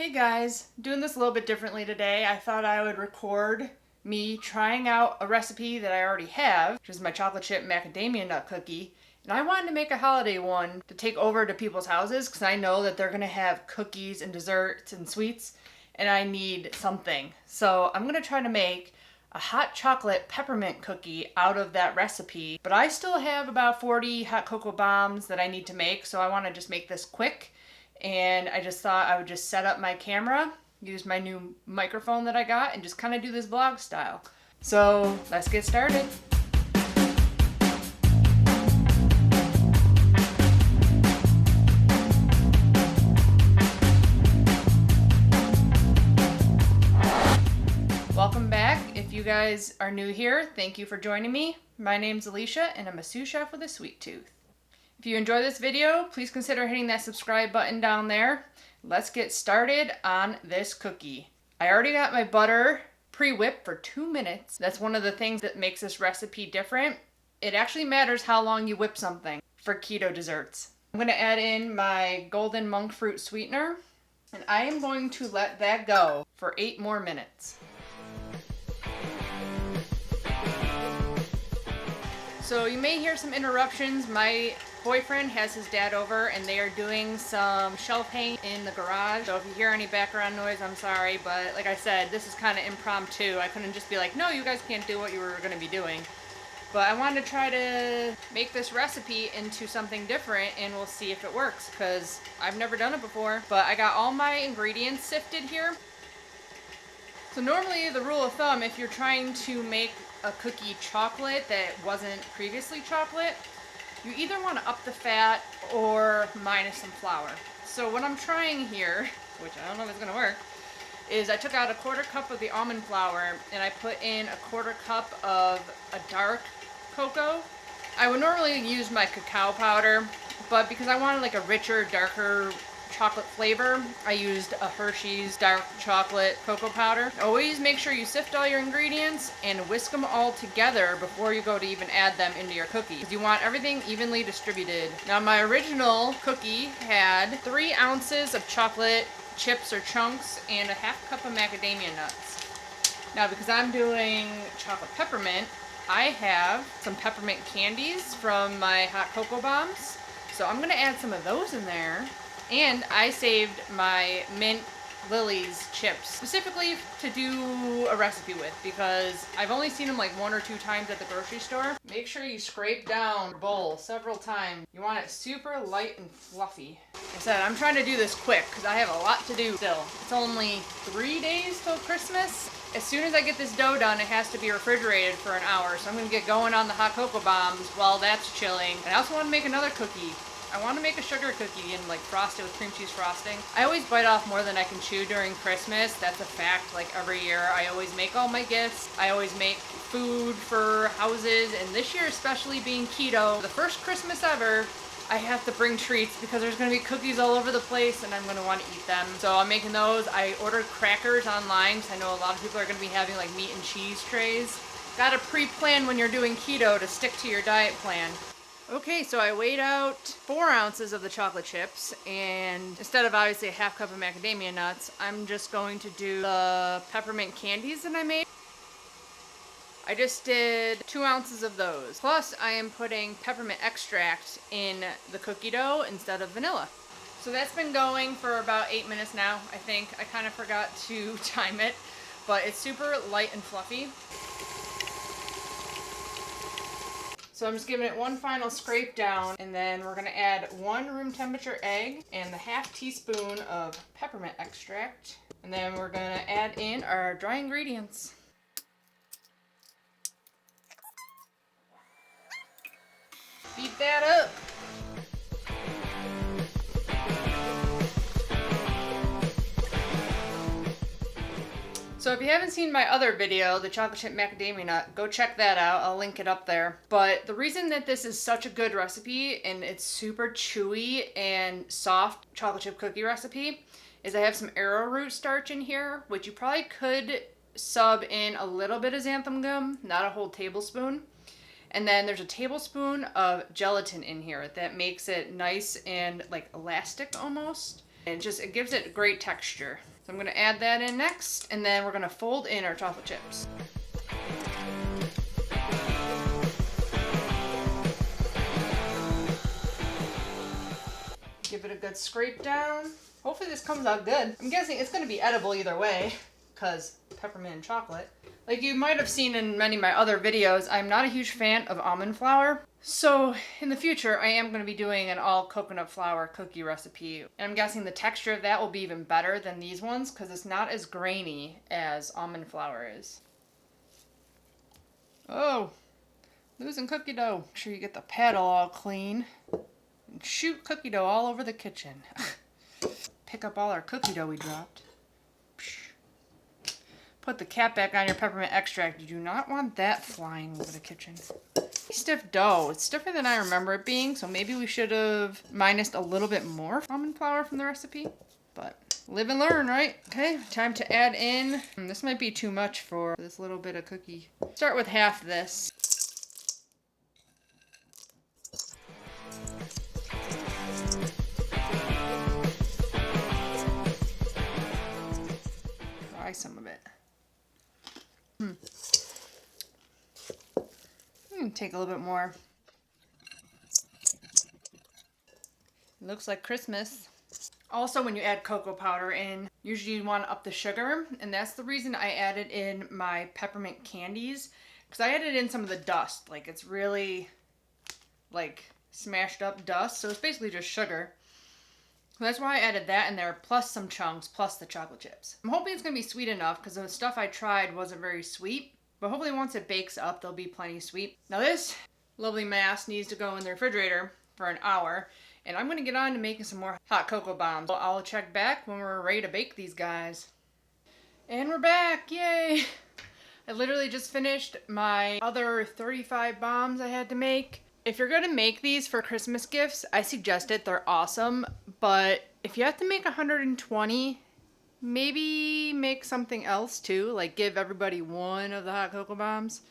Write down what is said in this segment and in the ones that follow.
Hey guys, doing this a little bit differently today. I thought I would record me trying out a recipe that I already have, which is my chocolate chip macadamia nut cookie. And I wanted to make a holiday one to take over to people's houses because I know that they're going to have cookies and desserts and sweets and I need something. So I'm going to try to make a hot chocolate peppermint cookie out of that recipe. But I still have about 40 hot cocoa bombs that I need to make, so I want to just make this quick. And I just thought I would just set up my camera, use my new microphone that I got, and just kind of do this vlog style. So let's get started. Welcome back. If you guys are new here, thank you for joining me. My name's Alicia and I'm a sous chef with a sweet tooth. If you enjoy this video, please consider hitting that subscribe button down there. Let's get started on this cookie. I already got my butter pre-whipped for 2 minutes. That's one of the things that makes this recipe different. It actually matters how long you whip something for keto desserts. I'm going to add in my golden Monkfruit sweetener, and I am going to let that go for 8 more minutes. So you may hear some interruptions. My boyfriend has his dad over and they are doing some shelf hanging in the garage. So if you hear any background noise, I'm sorry, but like I said, this is kind of impromptu. I couldn't just be like, no, you guys can't do what you were going to be doing. But I wanted to try to make this recipe into something different and we'll see if it works because I've never done it before. But I got all my ingredients sifted here. So normally the rule of thumb, if you're trying to make a cookie chocolate that wasn't previously chocolate, you either want to up the fat or minus some flour. So what I'm trying here, which I don't know if it's going to work, is I took out a 1/4 cup of the almond flour and I put in a 1/4 cup of a dark cocoa. I would normally use my cacao powder, but because I wanted like a richer, darker chocolate flavor, I used a Hershey's dark chocolate cocoa powder. Always make sure you sift all your ingredients and whisk them all together before you go to even add them into your cookie. You want everything evenly distributed. Now my original cookie had 3 ounces of chocolate chips or chunks and a 1/2 cup of macadamia nuts. Now because I'm doing chocolate peppermint, I have some peppermint candies from my hot cocoa bombs. So I'm going to add some of those in there. And I saved my mint lilies chips specifically to do a recipe with because I've only seen them like 1 or 2 times at the grocery store. Make sure you scrape down your bowl several times. You want it super light and fluffy. Like I said, I'm trying to do this quick because I have a lot to do still. It's only 3 days till Christmas. As soon as I get this dough done, it has to be refrigerated for an hour. So I'm going to get going on the hot cocoa bombs while that's chilling. And I also want to make another cookie. I want to make a sugar cookie and like frost it with cream cheese frosting. I always bite off more than I can chew during Christmas. That's a fact. Like every year I always make all my gifts. I always make food for houses, and this year especially being keto, the first Christmas ever, I have to bring treats because there's going to be cookies all over the place and I'm going to want to eat them. So I'm making those. I ordered crackers online because I know a lot of people are going to be having like meat and cheese trays. Got to pre-plan when you're doing keto to stick to your diet plan. Okay, so I weighed out 4 ounces of the chocolate chips, and instead of obviously a 1/2 cup of macadamia nuts, I'm just going to do the peppermint candies that I made. I just did 2 ounces of those. Plus, I am putting peppermint extract in the cookie dough instead of vanilla. So that's been going for about 8 minutes now, I think. I kind of forgot to time it, but it's super light and fluffy. So I'm just giving it one final scrape down, and then we're going to add 1 room temperature egg and the 1/2 teaspoon of peppermint extract. And then we're going to add in our dry ingredients. Beat that up. So if you haven't seen my other video, the chocolate chip macadamia nut, go check that out. I'll link it up there. But the reason that this is such a good recipe and it's super chewy and soft chocolate chip cookie recipe is I have some arrowroot starch in here, which you probably could sub in a little bit of xanthan gum, not a whole tablespoon. And then there's a tablespoon of gelatin in here that makes it nice and like elastic almost. And it gives it great texture. So I'm gonna add that in next, and then we're gonna fold in our chocolate chips. Give it a good scrape down. Hopefully this comes out good. I'm guessing it's gonna be edible either way, because peppermint and chocolate. Like you might have seen in many of my other videos, I'm not a huge fan of almond flour. So in the future, I am going to be doing an all coconut flour cookie recipe. And I'm guessing the texture of that will be even better than these ones because it's not as grainy as almond flour is. Oh, losing cookie dough. Make sure you get the paddle all clean. And shoot cookie dough all over the kitchen. Pick up all our cookie dough we dropped. Put the cap back on your peppermint extract. You do not want that flying over the kitchen. Stiff dough. It's stiffer than I remember it being, so maybe we should have minused a little bit more almond flour from the recipe. But live and learn, right? Okay, time to add in. This might be too much for this little bit of cookie. Start with half this. Try some of it. Take a little bit more. It looks like Christmas. Also, when you add cocoa powder in, usually you want to up the sugar, and that's the reason I added in my peppermint candies, because I added in some of the dust. Like, it's really like smashed up dust, so it's basically just sugar. So that's why I added that in there, plus some chunks, plus the chocolate chips. I'm hoping it's going to be sweet enough, because the stuff I tried wasn't very sweet. But hopefully once it bakes up, they'll be plenty sweet. Now this lovely mass needs to go in the refrigerator for an hour. And I'm going to get on to making some more hot cocoa bombs. So I'll check back when we're ready to bake these guys. And we're back! Yay! I literally just finished my other 35 bombs I had to make. If you're going to make these for Christmas gifts, I suggest it. They're awesome. But if you have to make 120... maybe make something else too, like give everybody one of the hot cocoa bombs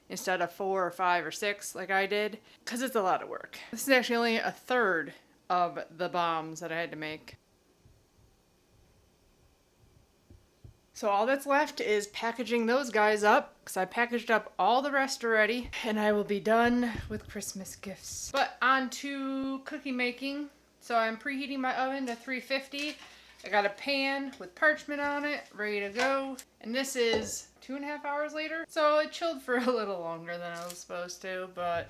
instead of 4 or 5 or 6 like I did, because it's a lot of work. This is actually only a third of the bombs that I had to make. So all that's left is packaging those guys up, because I packaged up all the rest already, and I will be done with Christmas gifts. But on to cookie making. So I'm preheating my oven to 350. I got a pan with parchment on it, ready to go. And this is 2.5 hours later. So it chilled for a little longer than I was supposed to, but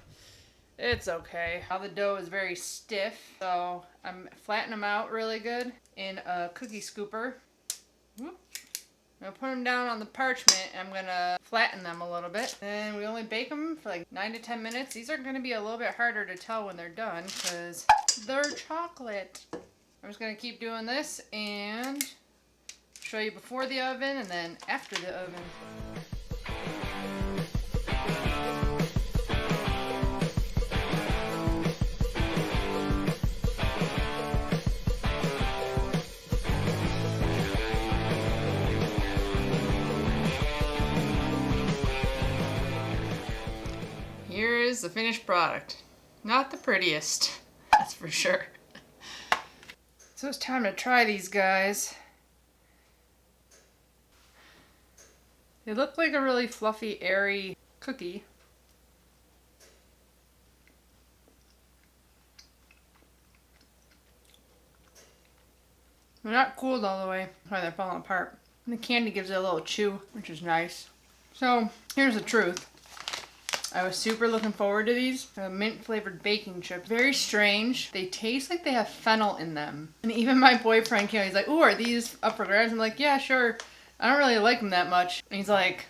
it's okay. Now the dough is very stiff, so I'm flattening them out really good in a cookie scooper. Whoop. I'm gonna put them down on the parchment and I'm gonna flatten them a little bit. And we only bake them for like 9 to 10 minutes. These are gonna be a little bit harder to tell when they're done because they're chocolate. I'm just going to keep doing this and show you before the oven and then after the oven. Here is the finished product. Not the prettiest, that's for sure. So it's time to try these guys. They look like a really fluffy, airy cookie. They're not cooled all the way, why they're falling apart. And the candy gives it a little chew, which is nice. So here's the truth. I was super looking forward to these. Mint flavored baking chips. Very strange. They taste like they have fennel in them. And even my boyfriend came, he's like, ooh, are these up for grabs? I'm like, yeah, sure. I don't really like them that much. And he's like,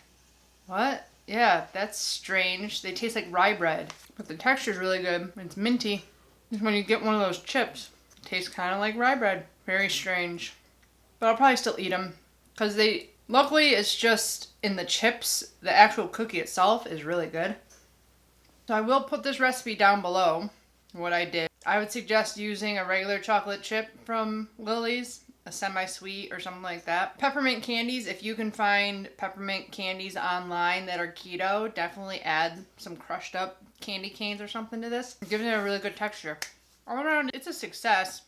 what? Yeah, that's strange. They taste like rye bread. But the texture's really good. It's minty. Just when you get one of those chips, it tastes kind of like rye bread. Very strange. But I'll probably still eat them. Because luckily it's just in the chips. The actual cookie itself is really good. So I will put this recipe down below, what I did. I would suggest using a regular chocolate chip from Lily's, a semi-sweet or something like that. Peppermint candies, if you can find peppermint candies online that are keto, definitely add some crushed up candy canes or something to this. It gives it a really good texture. All around, it's a success.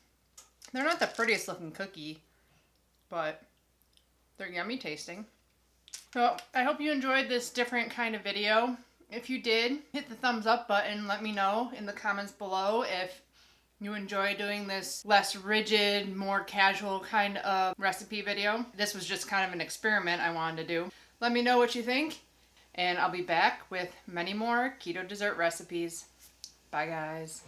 They're not the prettiest looking cookie, but They're yummy tasting. So I hope you enjoyed this different kind of video. If you did, hit the thumbs up button. Let me know in the comments below if you enjoy doing this less rigid, more casual kind of recipe video. This was just kind of an experiment I wanted to do. Let me know what you think, and I'll be back with many more keto dessert recipes. Bye, guys.